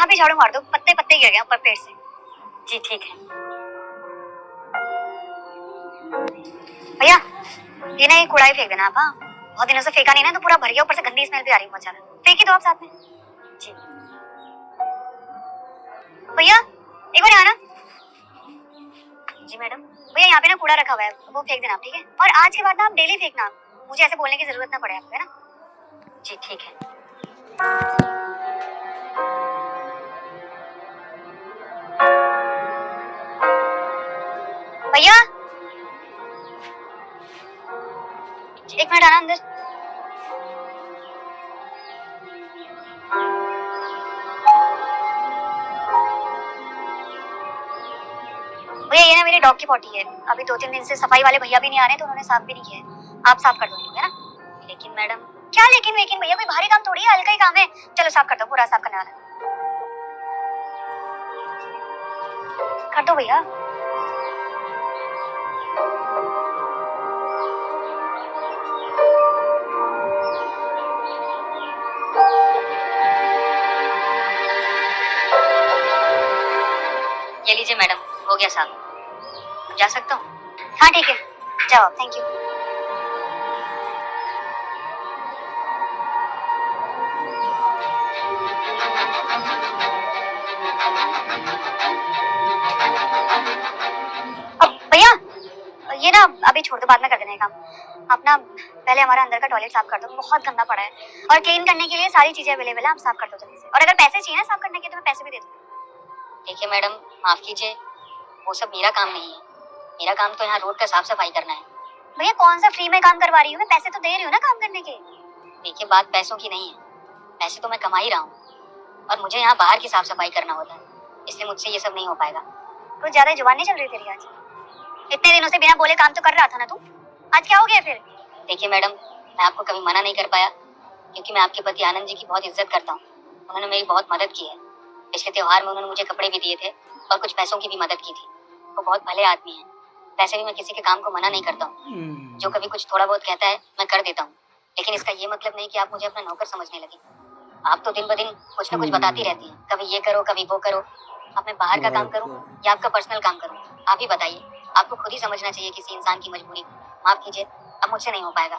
भी झाड़ू मार दो, पत्ते पत्ते गिर गए ऊपर पेड़ से। जी ठीक है भैया, ये ना ये कूड़ा ही फेंक देना आप। हाँ, बहुत दिनों से फेंका नहीं ना तो पूरा भर गया, ऊपर से गंदी स्मेल भी आ रही है बहुत ज्यादा। फेंक ही दो आप साथ में। जी भैया एक बार आना। जी मैडम। भैया यहाँ पे ना कूड़ा रखा हुआ है, वो फेंक देना आप, ठीक है? और आज के बाद ना आप डेली फेंकना, मुझे ऐसे बोलने की जरूरत ना पड़े आपको, है ना? जी ठीक है। भैया एक मिनट आना अंदर। भैया ये ना मेरी डॉग की पॉटी है, अभी 2-3 दिन से सफाई वाले भैया भी नहीं आ रहे तो उन्होंने साफ भी नहीं किया है। आप साफ कर दो इनको, है ना? लेकिन मैडम। क्या लेकिन वेकिन भैया, कोई भारी काम थोड़ी है, हल्का ही काम है। चलो साफ कर दो, पूरा साफ करने वाला कर दो भैया। ये लीजिए मैडम, हो गया साफ, जा सकता हूँ? हाँ ठीक है, जाओ, थैंक यू। भैया ये ना अभी छोड़ दो, बाद में कर देना ये काम। आप ना पहले हमारा अंदर का टॉयलेट साफ कर दो, बहुत गंदा पड़ा है, और क्लीन करने के लिए सारी चीजें अवेलेबल है, आप साफ कर दो जल्दी से। और अगर पैसे चाहिए ना साफ करने के तो मैं पैसे भी दे दूँ। देखिए मैडम, माफ कीजिए, वो सब मेरा काम नहीं है। मेरा काम तो यहाँ रोड का साफ सफाई करना है। भैया कौन सा फ्री में काम करवा रही हूँ, मैं पैसे तो दे रही हूँ ना काम करने के। देखिए बात पैसों की नहीं है, पैसे तो मैं कमा ही रहा हूँ, और मुझे यहाँ बाहर की साफ सफाई करना होता है, इसलिए मुझसे ये सब नहीं हो पाएगा। कुछ ज्यादा जुबान नहीं चल रही तेरी आज? इतने दिनों से बिना बोले काम तो कर रहा था ना तू, आज क्या हो गया फिर? देखिए मैडम, मैं आपको कभी मना नहीं कर पाया, क्योंकि मैं आपके पति आनंद जी की बहुत इज्जत करता हूँ। उन्होंने मेरी बहुत मदद की है। पिछले त्योहार में उन्होंने मुझे कपड़े भी दिए थे और कुछ पैसों की भी मदद की थी। वो बहुत भले आदमी हैं। वैसे भी मैं किसी के काम को मना नहीं करता हूँ, जो कभी कुछ थोड़ा बहुत कहता है मैं कर देता हूँ, लेकिन इसका ये मतलब नहीं कि आप मुझे अपना नौकर समझने लगे। आप तो दिन ब दिन कुछ न कुछ बताती रहती हैं, कभी ये करो कभी वो करो। अब मैं बाहर का काम करूँ या आपका पर्सनल काम करूँ, आप ही बताइए। आपको खुद ही समझना चाहिए किसी इंसान की मजबूरी। माफ कीजिए, अब मुझसे नहीं हो पाएगा।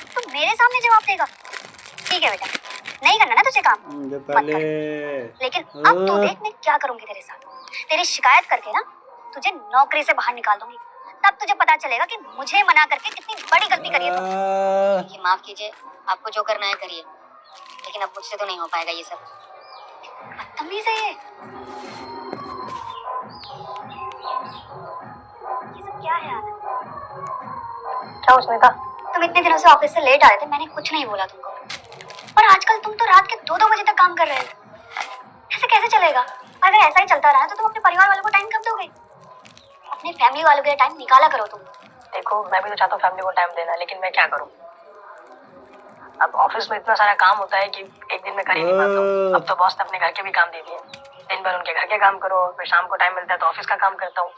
तो मेरे सामने जवाब देगा? ठीक है बेटा, नहीं करना ना तुझे काम, मत कर। लेकिन अब तू देख मैं क्या करूंगी तेरे साथ। तेरी शिकायत करके ना तुझे नौकरी से बाहर निकाल दूंगी, तब तुझे पता चलेगा कि मुझे मना करके कितनी बड़ी गलती करी है तुमने। माफ कीजिए, आपको जो करना है करिए, लेकिन अब मुझसे तो नहीं हो पाएगा ये सब। बदतमीज है ये सब क्या है आनंद? क्या उसने कहा? तुम इतने दिनों से ऑफिस से लेट आ रहे थे, मैंने कुछ नहीं बोला तुमको, और आजकल तुम तो रात के 2-2 बजे तक काम कर रहे हो। ऐसे कैसे चलेगा? अगर ऐसा ही चलता रहा तो तुम अपने परिवार वालों को टाइम कब दोगे? अपने फैमिली वालों के लिए टाइम निकाला करो तुम। देखो मैं भी तो चाहता हूँ फैमिली को टाइम देना, लेकिन मैं क्या करूँ? अब ऑफिस में इतना सारा काम होता है कि एक दिन में कर ही नहीं पाता हूँ। अब तो बॉस ने अपने घर के भी काम दे दिए, दिन भर उनके घर के काम करो, फिर शाम को टाइम मिलता है तो ऑफिस का काम करता हूँ,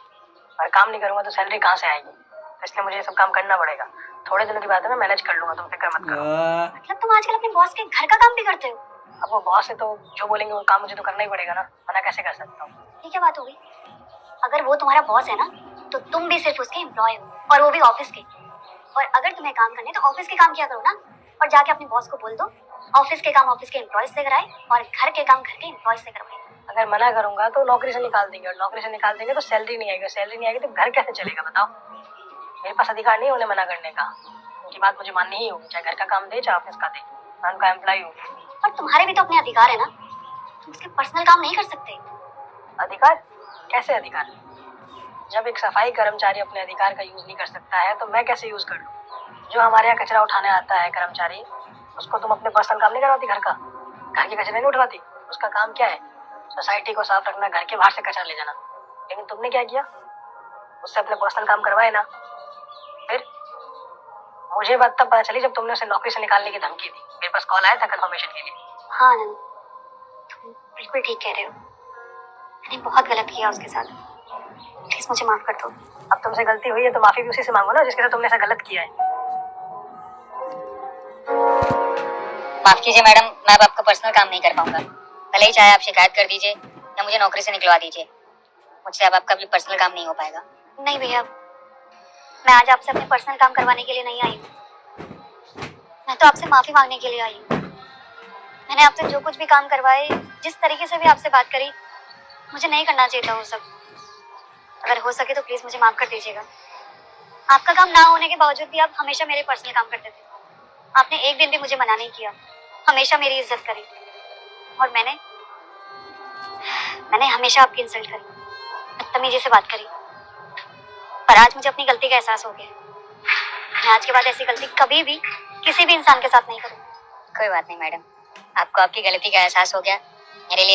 और काम नहीं करूँगा तो सैलरी कहाँ से आएगी? तो इसलिए मुझे ये सब काम करना पड़ेगा। थोड़े दिनों की बात है, मैं मैनेज कर लूंगा, तुम फिक्र मत करो। मतलब तुम आजकल अपने बॉस के घर का काम भी करते हो? अब वो बॉस है तो जो बोलेंगे वो काम मुझे तो करना ही पड़ेगा ना, मना कैसे कर सकता हूँ? ये क्या बात होगी? अगर वो तुम्हारा बॉस है ना तो तुम भी सिर्फ उसके एम्प्लॉय हो, और वो भी ऑफिस के। और अगर तुम्हें काम करने तो ऑफिस के काम किया करो ना, और जाके अपने बॉस को बोल दो ऑफिस के काम ऑफिस के एम्प्लॉय से कराए और घर के काम घर के एम्प्लॉय से करवाए। अगर मना करूंगा तो नौकरी से निकाल देंगे, और नौकरी से निकाल देंगे तो सैलरी नहीं आएगी, सैलरी नहीं आएगी तो घर कैसे चलेगा बताओ? मेरे पास अधिकार नहीं उन्हें मना करने का, उनकी बात मुझे माननी ही होगी, चाहे घर का काम दे चाहे ऑफिस का दे। मैं उनका एम्प्लॉय हूँ। और तुम्हारे भी तो अपने अधिकार है ना, तुम उसके पर्सनल काम नहीं कर सकते। अधिकार? कैसे अधिकार? जब एक सफाई कर्मचारी अपने अधिकार का यूज नहीं कर सकता है तो मैं कैसे यूज कर लूँ? जो हमारे यहाँ कचरा उठाने आता है कर्मचारी, उसको तुम अपने पर्सनल काम नहीं करवाती? घर का, घर के कचरे नहीं उठवाती? उसका काम क्या है? सोसाइटी को साफ रखना, घर के बाहर से कचरा ले जाना। लेकिन तुमने क्या किया? उससे अपने पर्सनल काम करवाए ना। फिर मुझे बात तब पता चली जब तुमने उसे नौकरी से निकालने की धमकी दी। मेरे पास कॉल आया था कंफर्मेशन के लिए। हाँ आनंद, तुम बिल्कुल ठीक कह रहे हो, मैंने बहुत गलत किया उसके साथ, प्लीज मुझे माफ कर दो। अब तुमसे गलती हुई है तो माफी भी उसी से मांगो ना जिसके साथ तुमने ऐसा गलत किया है। माफ कीजिए मैडम, मैं अब आपका पर्सनल काम नहीं कर पाऊंगा। भले ही चाहे आप शिकायत कर दीजिए या मुझे नौकरी से निकलवा दीजिए, मुझसे अब आपका भी पर्सनल काम नहीं हो पाएगा। नहीं भैया, मैं आज आपसे अपने पर्सनल काम करवाने के लिए नहीं आई हूँ। मैं तो आपसे माफी मांगने के लिए आई हूँ। मैंने आपसे जो कुछ भी काम करवाए, जिस तरीके से भी आपसे बात करी, मुझे नहीं करना चाहिए था वो सब। अगर हो सके तो प्लीज मुझे माफ कर दीजिएगा। आपका काम ना होने के बावजूद भी आप हमेशा मेरे पर्सनल काम करते थे। आपने एक दिन भी मुझे मना नहीं किया, हमेशा मेरी इज्जत करी। और मैंने हमेशा आपकी इंसल्ट करी, बदतमीजी से बात करी। पर आज मुझे अपनी गलती का एहसास हो गया। मैं आज के बाद ऐसी गलती कभी भी किसी भी इंसान के साथ नहीं करूँगी। कोई बात नहीं मैडम, आपको आपकी गलती का एहसास हो गया, मेरे लिए